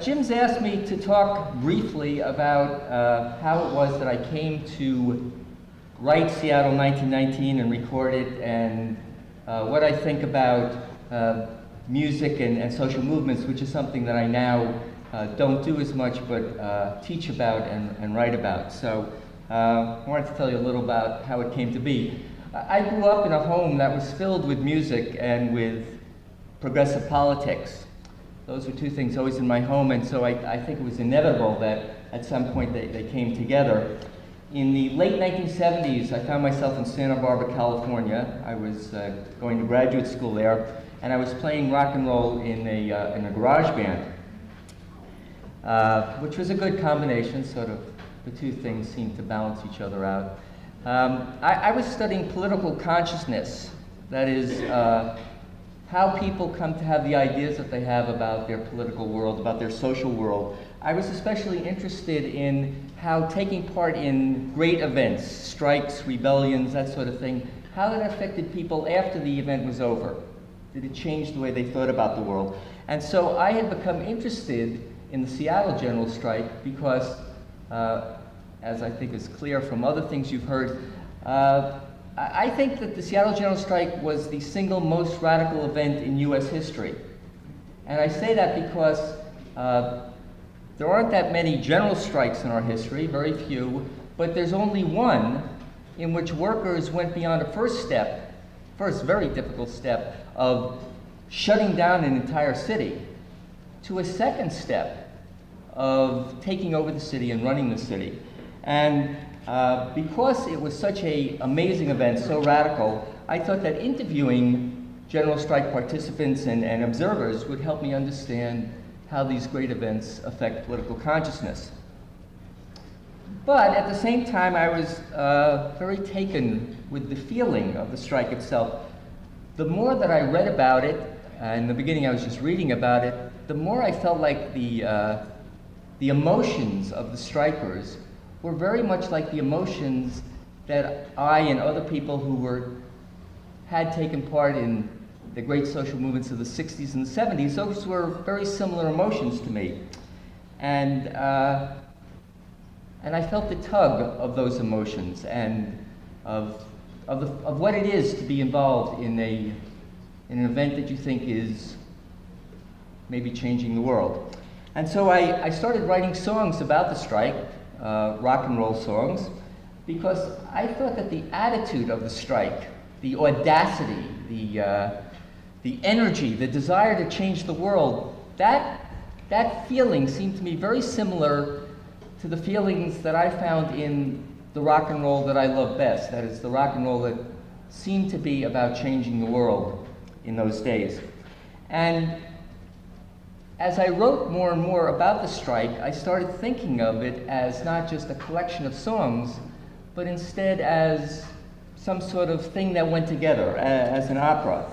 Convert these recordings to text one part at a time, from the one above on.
Jim's asked me to talk briefly about how it was that I came to write Seattle 1919 and record it, and what I think about music and social movements, which is something that I now don't do as much, but teach about and write about. So I wanted to tell you a little about how it came to be. I grew up in a home that was filled with music and with progressive politics. Those were two things always in my home, and so I think it was inevitable that at some point they came together. In the late 1970s, I found myself in Santa Barbara, California. I was going to graduate school there, and I was playing rock and roll in a garage band, which was a good combination. Sort of the two things seemed to balance each other out. I was studying political consciousness, that is, how people come to have the ideas that they have about their political world, about their social world. I was especially interested in how taking part in great events, strikes, rebellions, that sort of thing, how that affected people after the event was over. Did it change the way they thought about the world? And so I had become interested in the Seattle General Strike because, as I think is clear from other things you've heard, I think that the Seattle General Strike was the single most radical event in US history. And I say that because there aren't that many general strikes in our history, very few, but there's only one in which workers went beyond a first very difficult step of shutting down an entire city, to a second step of taking over the city and running the city. And because it was such an amazing event, so radical, I thought that interviewing General Strike participants and observers would help me understand how these great events affect political consciousness. But at the same time, I was very taken with the feeling of the strike itself. The more that I read about it, in the beginning I was just reading about it, the more I felt like the emotions of the strikers were very much like the emotions that I and other people who had taken part in the great social movements of the 60s and the 70s. Those were very similar emotions to me. And I felt the tug of those emotions and of what it is to be involved in an event that you think is maybe changing the world. And so I started writing songs about the strike, rock and roll songs, because I thought that the attitude of the strike, the audacity, the energy, the desire to change the world, that feeling seemed to me very similar to the feelings that I found in the rock and roll that I love best. That is, the rock and roll that seemed to be about changing the world in those days. And as I wrote more and more about the strike, I started thinking of it as not just a collection of songs, but instead as some sort of thing that went together, as an opera.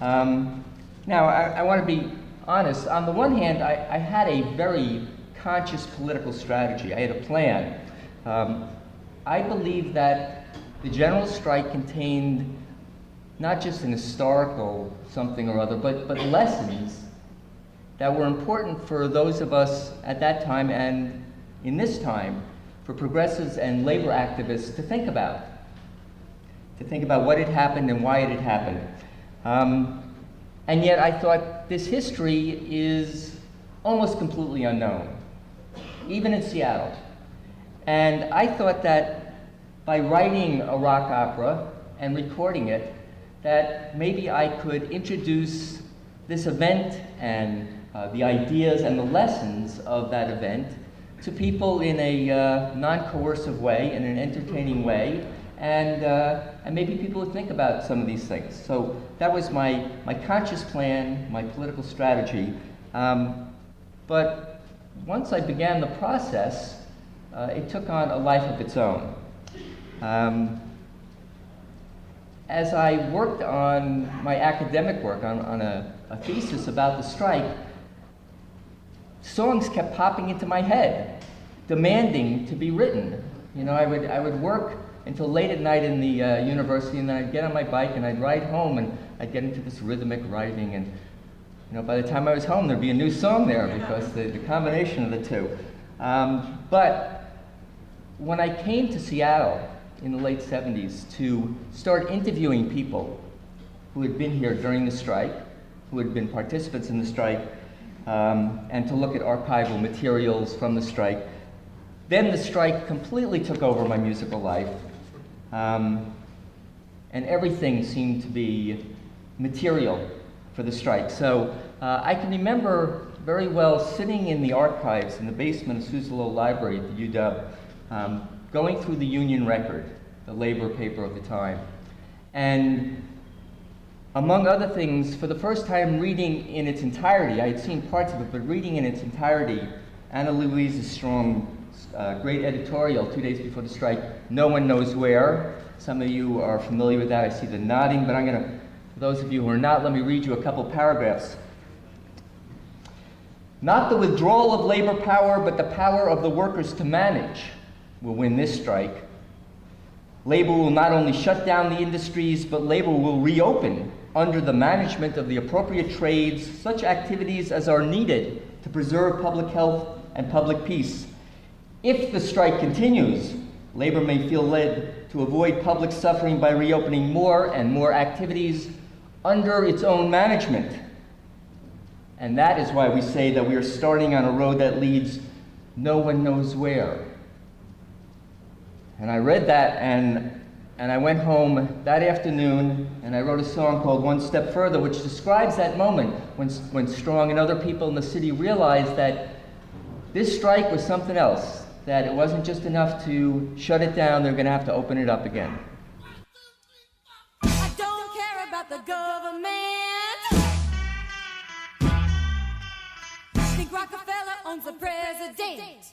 Now, I want to be honest. On the one hand, I had a very conscious political strategy. I had a plan. I believe that the general strike contained not just an historical something or other, but lessons that were important for those of us at that time and in this time, for progressives and labor activists to think about what had happened and why it had happened. And yet I thought this history is almost completely unknown, even in Seattle. And I thought that by writing a rock opera and recording it, that maybe I could introduce this event and the ideas and the lessons of that event to people in a non-coercive way, in an entertaining way, and maybe people would think about some of these things. So that was my conscious plan, my political strategy. But once I began the process, it took on a life of its own. As I worked on my academic work, on a thesis about the strike, songs kept popping into my head, demanding to be written. You know, I would work until late at night in the university, and then I'd get on my bike and I'd ride home, and I'd get into this rhythmic writing, and You know, by the time I was home, there'd be a new song there because the combination of the two. But when I came to Seattle in the late 70s to start interviewing people who had been here during the strike, who had been participants in the strike, and to look at archival materials from the strike, then the strike completely took over my musical life. And everything seemed to be material for the strike. So I can remember very well sitting in the archives in the basement of Suzzallo Library at the UW, going through the Union Record, the labor paper of the time, and among other things, for the first time reading in its entirety, I had seen parts of it, but reading in its entirety, Anna Louise Strong's great editorial 2 days before the strike, No One Knows Where. Some of you are familiar with that. I see the nodding, but I'm going to, for those of you who are not, let me read you a couple paragraphs. Not the withdrawal of labor power, but the power of the workers to manage will win this strike. Labor will not only shut down the industries, but labor will reopen under the management of the appropriate trades such activities as are needed to preserve public health and public peace. If the strike continues, labor may feel led to avoid public suffering by reopening more and more activities under its own management. And that is why we say that we are starting on a road that leads no one knows where. And I read that, and I went home that afternoon, and I wrote a song called One Step Further, which describes that moment when Strong and other people in the city realized that this strike was something else, that it wasn't just enough to shut it down, they're going to have to open it up again. I don't care about the government. Think Rockefeller owns the president.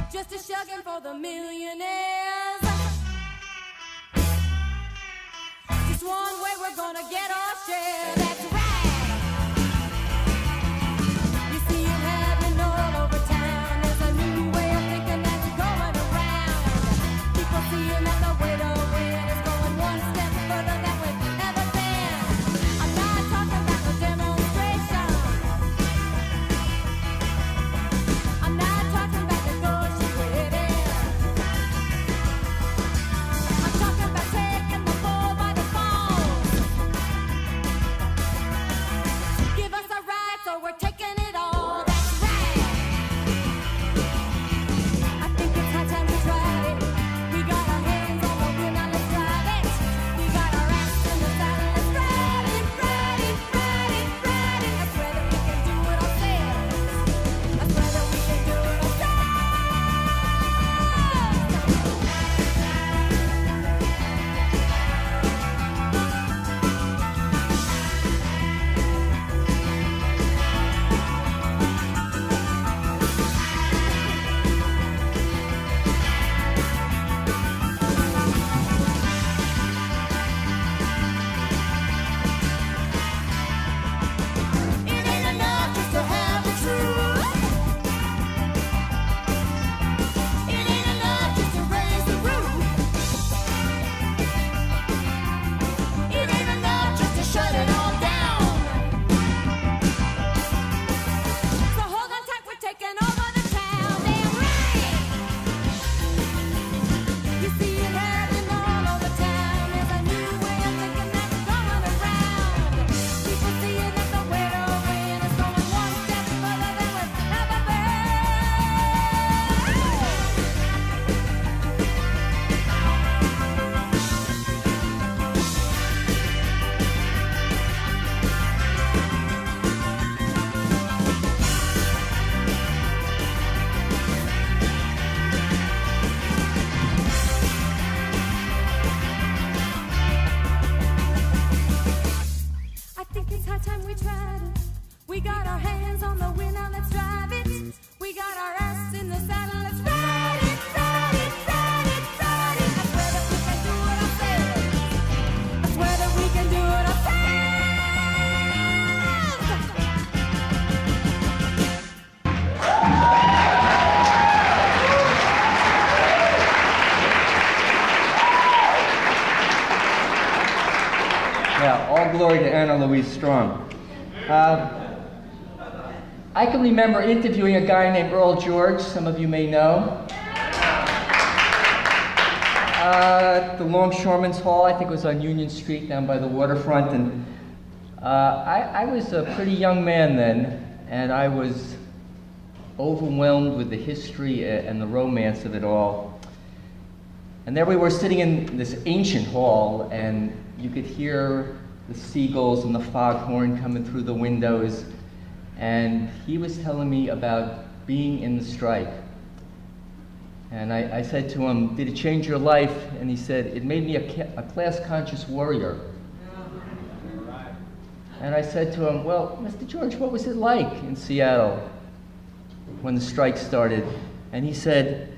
Just a shugging for the millionaires. Just one way we're gonna get our share. That's right. You see it happening all over town. There's a new way of thinking that's going around. People seeing that the way to win is going one step further than we've ever been. I'm not talking about the demonstration. I'm not talking about the negotiating. I'm talking about taking the bull by the balls. Give us our rights or we're taking it all. That's right. I think it's high time to try it. We got our hands Yeah, all glory to Anna Louise Strong. I can remember interviewing a guy named Earl George, some of you may know, at the Longshoremen's Hall. I think it was on Union Street down by the waterfront. And I was a pretty young man then, and I was overwhelmed with the history and the romance of it all. And there we were sitting in this ancient hall, and you could hear the seagulls and the foghorn coming through the windows. And he was telling me about being in the strike. And I said to him, "Did it change your life?" And he said, "It made me a class-conscious warrior." And I said to him, "Well, Mr. George, what was it like in Seattle when the strike started?" And he said,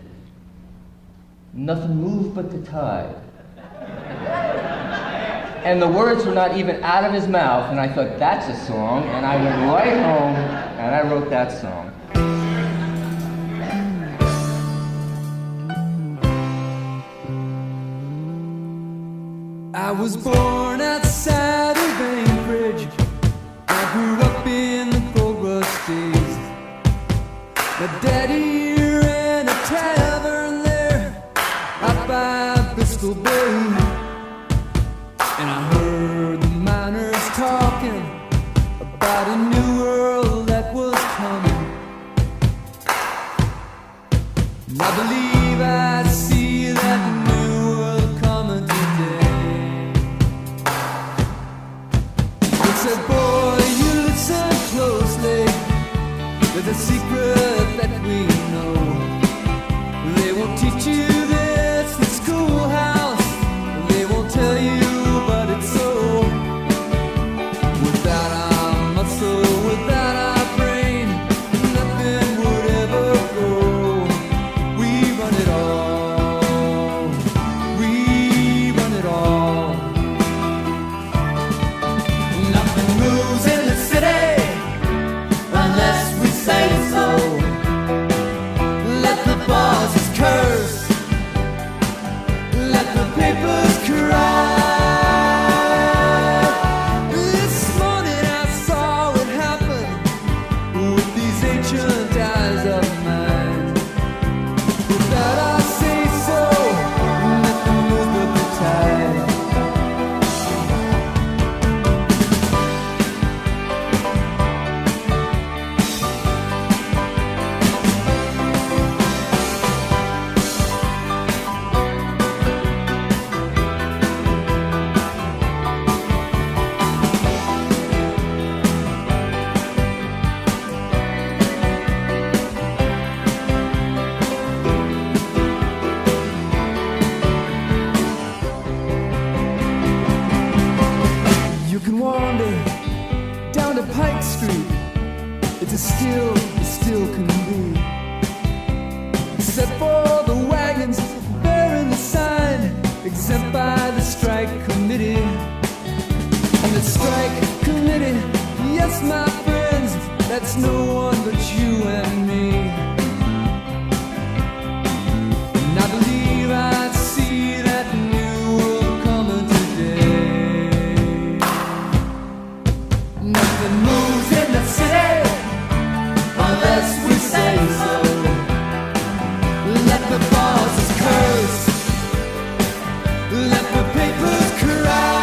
"Nothing moved but the tide." And the words were not even out of his mouth, and I thought, that's a song, and I went right home and I wrote that song. I was born outside of Bainbridge. I grew up in the gold rush days. My daddy ran a tavern there out by Bristol Bay. And I heard the miners talking about a new world that was coming. And I believe I see that new world coming today. They said, "Boy, you listen closely. There's a secret that we know. They won't teach you this in schoolhouse. They won't tell you, but it's so. Without our muscle, without our brain, nothing would ever grow. We run it all. We run it all. Nothing moves in the city unless we say so. Let the bosses curse. Let the papers cry. This morning I saw what happened with these ancient eyes of mine. Without I say so, nothing moves but the tide. You can wander down to Pike Street. It's as still can be. Except for the wagons bearing the sign, exempt by the strike committee. And the strike committee, yes, my friends, that's no one but you and me. And I believe I see that new world coming today. Nothing moves in the city unless we say so. Let the bosses curse. Let the papers cry.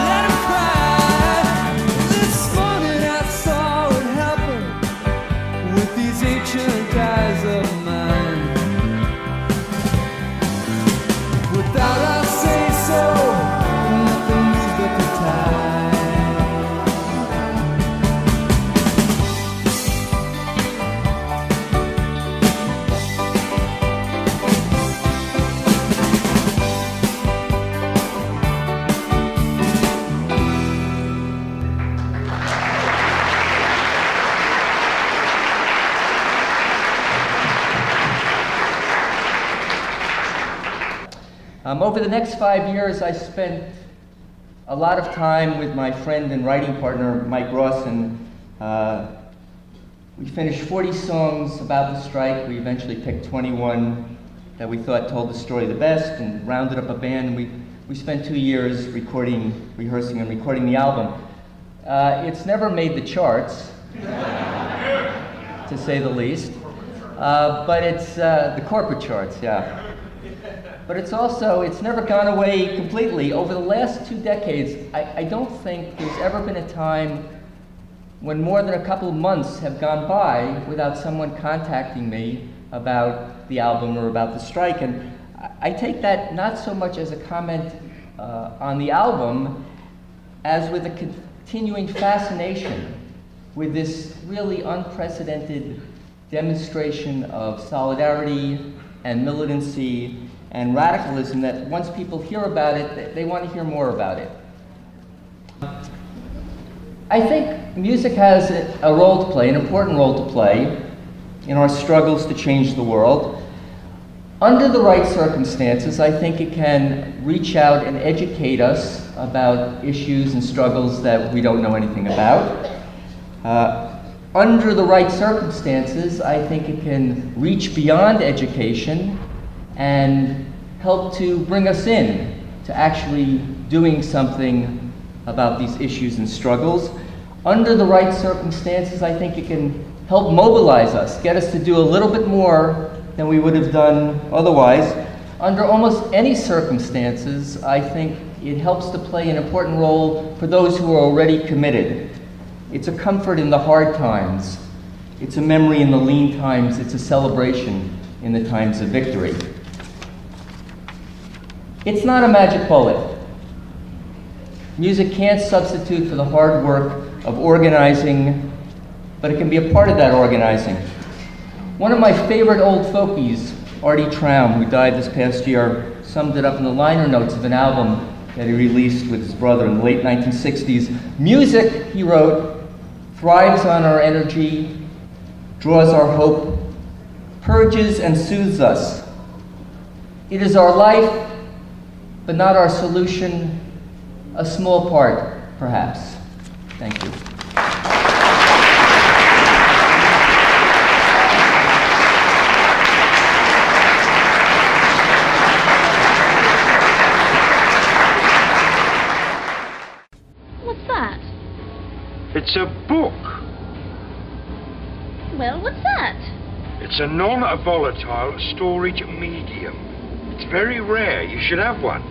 Let them cry. This morning I saw what happened with these ancient eyes of mine. Without I say so, nothing moves but the tide. Over the next 5 years, I spent a lot of time with my friend and writing partner, Mike Ross, and we finished 40 songs about the strike. We eventually picked 21 that we thought told the story the best and rounded up a band. And we we spent 2 years rehearsing and recording the album. It's never made the charts, to say the least, but it's the corporate charts, yeah. But it's never gone away completely. Over the last 2 decades, I don't think there's ever been a time when more than a couple of months have gone by without someone contacting me about the album or about the strike. And I take that not so much as a comment on the album as with a continuing fascination with this really unprecedented demonstration of solidarity and militancy and radicalism that once people hear about it, they want to hear more about it. I think music has a role to play, an important role to play in our struggles to change the world. Under the right circumstances, I think it can reach out and educate us about issues and struggles that we don't know anything about. Under the right circumstances, I think it can reach beyond education and help to bring us in to actually doing something about these issues and struggles. Under the right circumstances, I think it can help mobilize us, get us to do a little bit more than we would have done otherwise. Under almost any circumstances, I think it helps to play an important role for those who are already committed. It's a comfort in the hard times. It's a memory in the lean times. It's a celebration in the times of victory. It's not a magic bullet. Music can't substitute for the hard work of organizing, but it can be a part of that organizing. One of my favorite old folkies, Artie Traum, who died this past year, summed it up in the liner notes of an album that he released with his brother in the late 1960s. Music, he wrote, thrives on our energy, draws our hope, purges and soothes us. It is our life, but not our solution, a small part, perhaps. Thank you. What's that? It's a book. Well, what's that? It's a non-volatile storage medium. It's very rare. You should have one.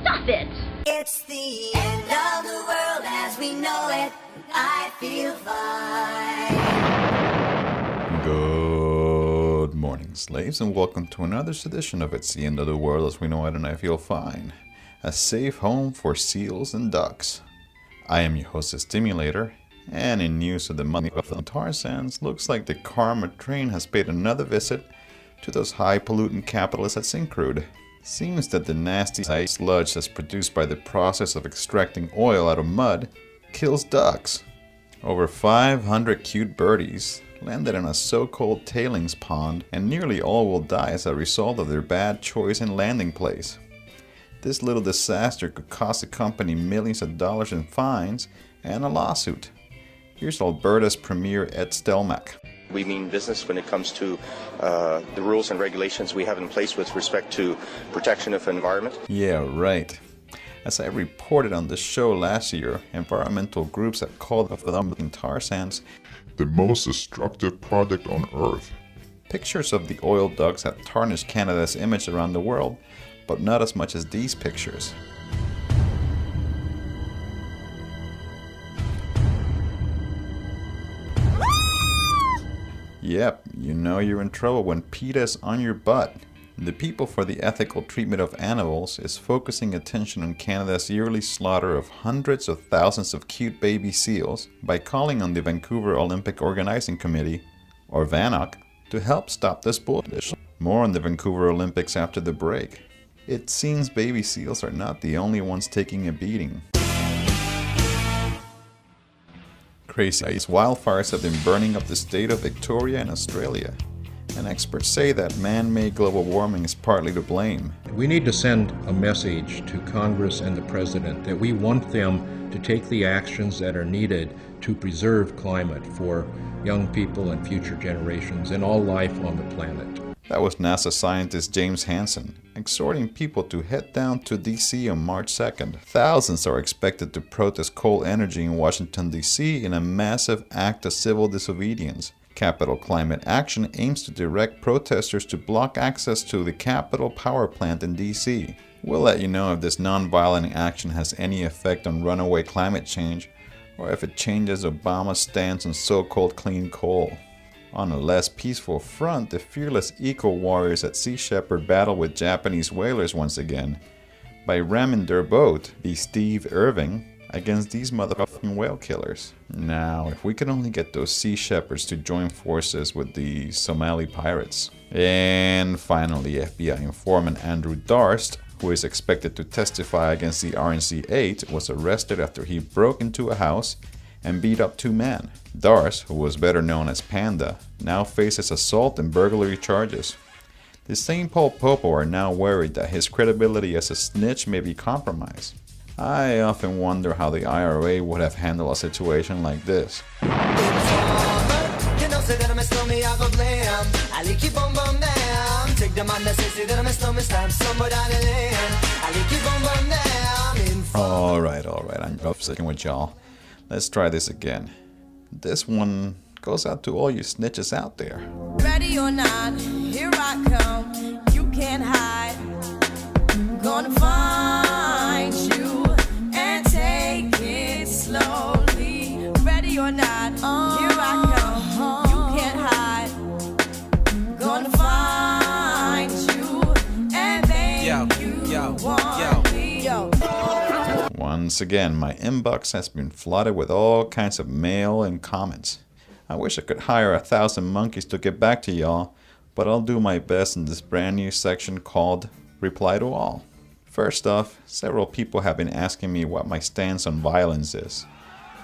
Stop it! It's the end of the world as we know it. I feel fine. Good morning, slaves, and welcome to another edition of It's the End of the World as we know it and I feel fine. A safe home for seals and ducks. I am your host, the Stimulator, and in news of the money of the tar sands, looks like the karma train has paid another visit to those high pollutant capitalists at Syncrude. Seems that the nasty sludge that's produced by the process of extracting oil out of mud kills ducks. Over 500 cute birdies landed in a so-called tailings pond, and nearly all will die as a result of their bad choice in landing place. This little disaster could cost the company millions of dollars in fines and a lawsuit. Here's Alberta's Premier Ed Stelmach. We mean business when it comes to the rules and regulations we have in place with respect to protection of the environment. Yeah, right. As I reported on the show last year, environmental groups have called the tar sands the most destructive product on Earth. Pictures of the oil ducks have tarnished Canada's image around the world, but not as much as these pictures. Yep, you know you're in trouble when PETA's on your butt. The People for the Ethical Treatment of Animals is focusing attention on Canada's yearly slaughter of hundreds of thousands of cute baby seals by calling on the Vancouver Olympic Organizing Committee, or VANOC, to help stop this bullshit. More on the Vancouver Olympics after the break. It seems baby seals are not the only ones taking a beating. Crazy wildfires have been burning up the state of Victoria in Australia, and experts say that man-made global warming is partly to blame. We need to send a message to Congress and the President that we want them to take the actions that are needed to preserve climate for young people and future generations and all life on the planet. That was NASA scientist James Hansen, exhorting people to head down to DC on March 2nd. Thousands are expected to protest coal energy in Washington, DC in a massive act of civil disobedience. Capitol Climate Action aims to direct protesters to block access to the Capitol power plant in DC. We'll let you know if this nonviolent action has any effect on runaway climate change, or if it changes Obama's stance on so-called clean coal. On a less peaceful front, the fearless eco-warriors at Sea Shepherd battle with Japanese whalers once again by ramming their boat, the Steve Irving, against these motherfucking whale killers. Now, if we could only get those Sea Shepherds to join forces with the Somali pirates. And finally, FBI informant Andrew Darst, who is expected to testify against the RNC-8, was arrested after he broke into a house and beat up 2 men. Darst, who was better known as Panda, now faces assault and burglary charges. The St. Paul Popo are now worried that his credibility as a snitch may be compromised. I often wonder how the IRA would have handled a situation like this. Alright, I'm rough sticking with y'all. Let's try this again. This one goes out to all you snitches out there. Ready or not, here I come. You can't hide. Gonna find you and take it slowly. Ready or not, here I come. You can't hide. Gonna find you and make you want me. Once again, my inbox has been flooded with all kinds of mail and comments. I wish I could hire 1,000 monkeys to get back to y'all, but I'll do my best in this brand new section called Reply to All. First off, several people have been asking me what my stance on violence is,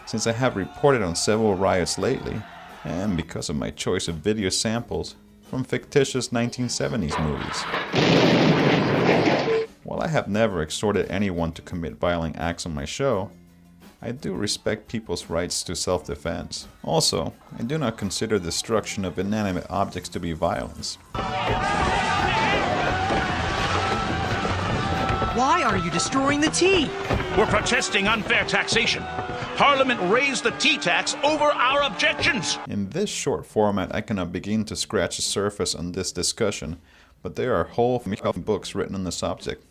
since I have reported on several riots lately, and because of my choice of video samples from fictitious 1970s movies. While I have never exhorted anyone to commit violent acts on my show, I do respect people's rights to self-defense. Also, I do not consider destruction of inanimate objects to be violence. Why are you destroying the tea? We're protesting unfair taxation. Parliament raised the tea tax over our objections. In this short format, I cannot begin to scratch the surface on this discussion, but there are whole books written on the subject.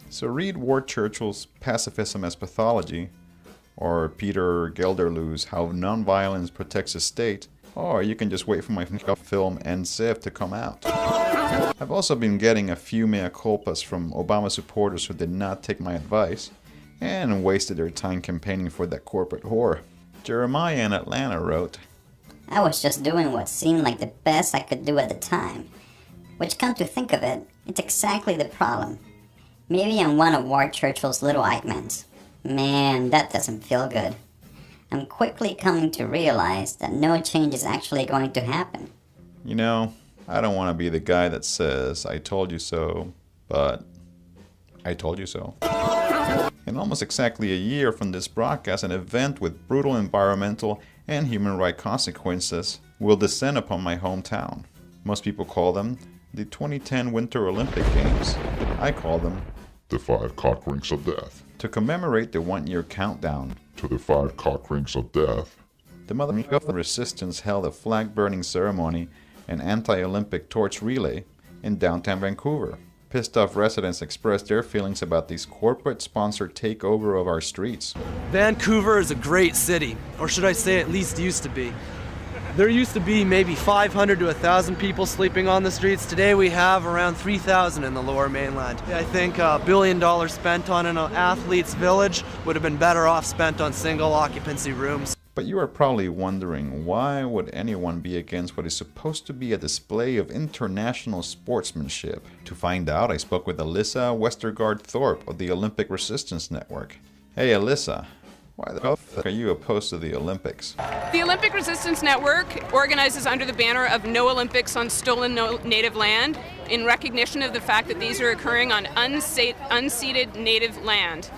So read Ward Churchill's Pacifism as Pathology, or Peter Gelderloo's How Nonviolence Protects the State, or you can just wait for my film NCIV to come out. I've also been getting a few mea culpas from Obama supporters who did not take my advice and wasted their time campaigning for that corporate whore. Jeremiah in Atlanta wrote, I was just doing what seemed like the best I could do at the time, which, come to think of it, it's exactly the problem. Maybe I'm one of Ward Churchill's little Eichmanns. Man, that doesn't feel good. I'm quickly coming to realize that no change is actually going to happen. You know, I don't want to be the guy that says, I told you so, but I told you so. In almost exactly a year from this broadcast, an event with brutal environmental and human rights consequences will descend upon my hometown. Most people call them the 2010 Winter Olympic Games. I call them the 5 cock rings of death. To commemorate the 1-year countdown to the 5 cock rings of death, the motherfucking resistance held a flag-burning ceremony and anti-Olympic torch relay in downtown Vancouver. Pissed off residents expressed their feelings about this corporate-sponsored takeover of our streets. Vancouver is a great city, or should I say at least used to be. There used to be maybe 500 to 1,000 people sleeping on the streets. Today we have around 3,000 in the Lower Mainland. I think $1 billion spent on an athlete's village would have been better off spent on single occupancy rooms. But you are probably wondering, why would anyone be against what is supposed to be a display of international sportsmanship? To find out, I spoke with Alyssa Westergaard Thorpe of the Olympic Resistance Network. Hey Alyssa, why the fuck are you opposed to the Olympics? The Olympic Resistance Network organizes under the banner of No Olympics on Stolen Native Land in recognition of the fact that these are occurring on unceded native land.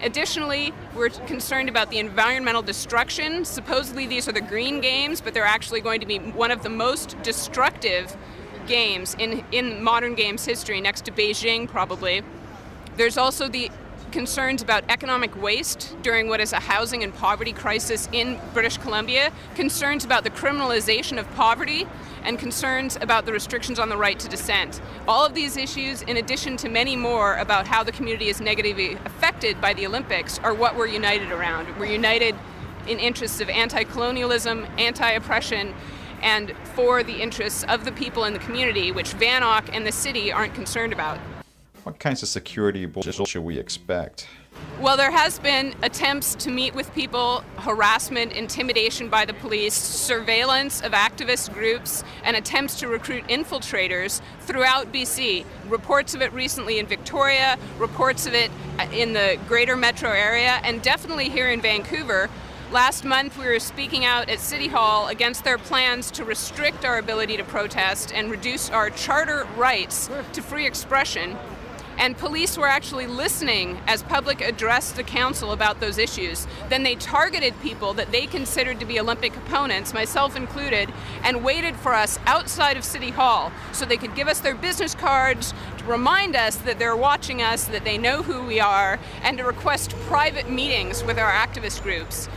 Additionally, we're concerned about the environmental destruction. Supposedly these are the green games, but they're actually going to be one of the most destructive games in modern games history, next to Beijing probably. There's also the concerns about economic waste during what is a housing and poverty crisis in British Columbia, concerns about the criminalization of poverty, and concerns about the restrictions on the right to dissent. All of these issues, in addition to many more about how the community is negatively affected by the Olympics, are what we're united around. We're united in interests of anti-colonialism, anti-oppression, and for the interests of the people in the community, which Van Auck and the city aren't concerned about. What kinds of security bullshit should we expect? Well, there has been attempts to meet with people, harassment, intimidation by the police, surveillance of activist groups, and attempts to recruit infiltrators throughout BC. Reports of it recently in Victoria, reports of it in the greater metro area, and definitely here in Vancouver. Last month, we were speaking out at City Hall against their plans to restrict our ability to protest and reduce our charter rights to free expression. And police were actually listening as public addressed the council about those issues. Then they targeted people that they considered to be Olympic opponents, myself included, and waited for us outside of City Hall so they could give us their business cards, to remind us that they're watching us, that they know who we are, and to request private meetings with our activist groups.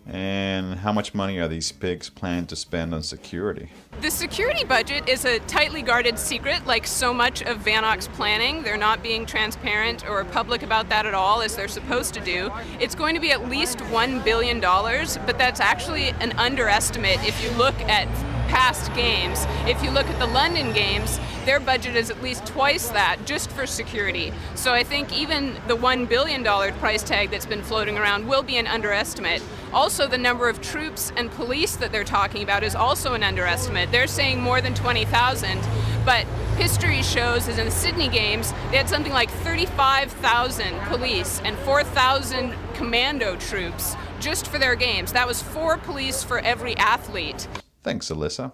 And how much money are these pigs planning to spend on security? The security budget is a tightly guarded secret, like so much of Van Auck's planning. They're not being transparent or public about that at all, as they're supposed to do. It's going to be at least $1 billion, but that's actually an underestimate if you look at past games. If you look at the London Games, their budget is at least twice that just for security. So I think even the $1 billion price tag that's been floating around will be an underestimate. Also, the number of troops and police that they're talking about is also an underestimate. They're saying more than 20,000, but history shows that in the Sydney Games, they had something like 35,000 police and 4,000 commando troops just for their games. That was 4 police for every athlete. Thanks, Alyssa.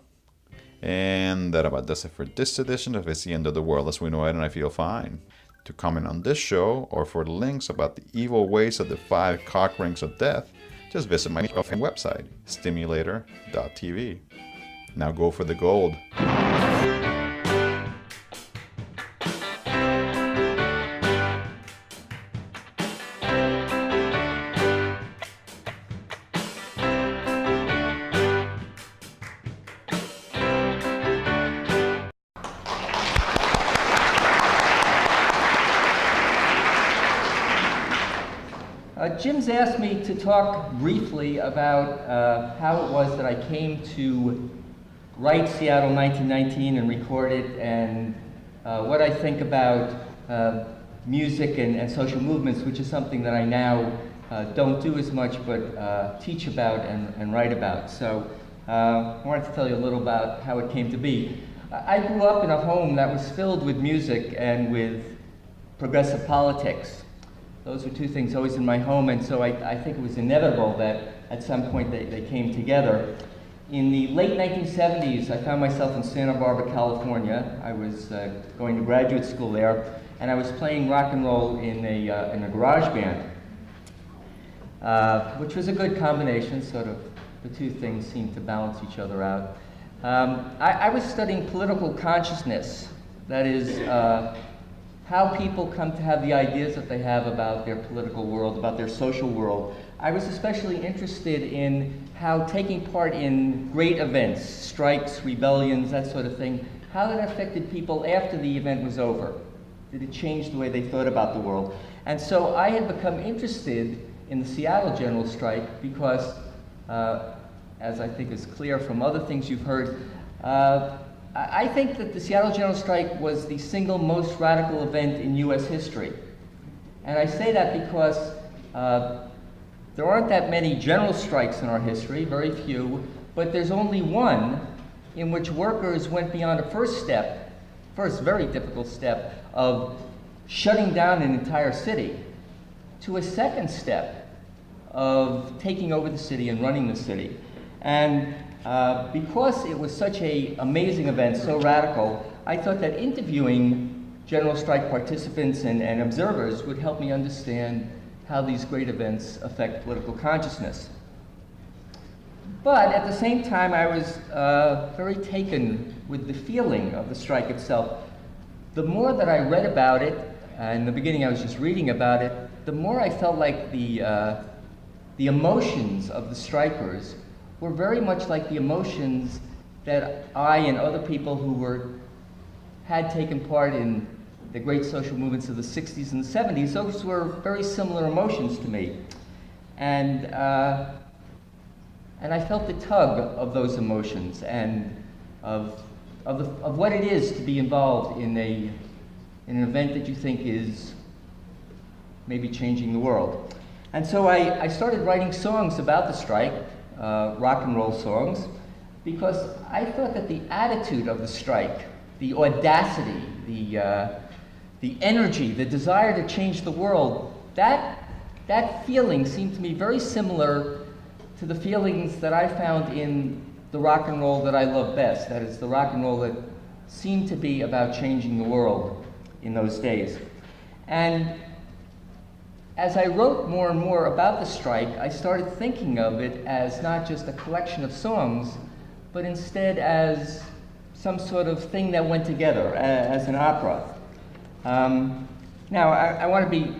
And that about does it for this edition of It's the End of the World as we know it, and I feel fine. To comment on this show or for the links about the evil ways of the 5 cock rings of death, just visit my website, stimulator.tv. Now go for the gold. Jim's asked me to talk briefly about how it was that I came to write Seattle 1919 and record it, and what I think about music and social movements, which is something that I now don't do as much, but teach about and write about. So I wanted to tell you a little about how it came to be. I grew up in a home that was filled with music and with progressive politics. Those were 2 things always in my home, and so I think it was inevitable that at some point they came together. In the late 1970s, I found myself in Santa Barbara, California. I was going to graduate school there, and I was playing rock and roll in a garage band, which was a good combination. Sort of the 2 things seemed to balance each other out. I was studying political consciousness, that is, how people come to have the ideas that they have about their political world, about their social world. I was especially interested in how taking part in great events, strikes, rebellions, that sort of thing, how that affected people after the event was over. Did it change the way they thought about the world? And so I had become interested in the Seattle General Strike because, as I think is clear from other things you've heard, I think that the Seattle General Strike was the single most radical event in U.S. history. And I say that because there aren't that many general strikes in our history, very few, but there's only one in which workers went beyond a first very difficult step of shutting down an entire city, to a second step of taking over the city and running the city. And because it was such an amazing event, so radical, I thought that interviewing General Strike participants and observers would help me understand how these great events affect political consciousness. But at the same time, I was very taken with the feeling of the strike itself. The more that I read about it, in the beginning I was just reading about it, the more I felt like the emotions of the strikers were very much like the emotions that I and other people who had taken part in the great social movements of the 60s and the 70s. Those were very similar emotions to me. And I felt the tug of those emotions and of what it is to be involved in an event that you think is maybe changing the world. And so I started writing songs about the strike, rock and roll songs, because I thought that the attitude of the strike, the audacity, the energy, the desire to change the world, that feeling seemed to me very similar to the feelings that I found in the rock and roll that I love best. That is, the rock and roll that seemed to be about changing the world in those days. And as I wrote more and more about the strike, I started thinking of it as not just a collection of songs, but instead as some sort of thing that went together, as an opera. Now, I want to be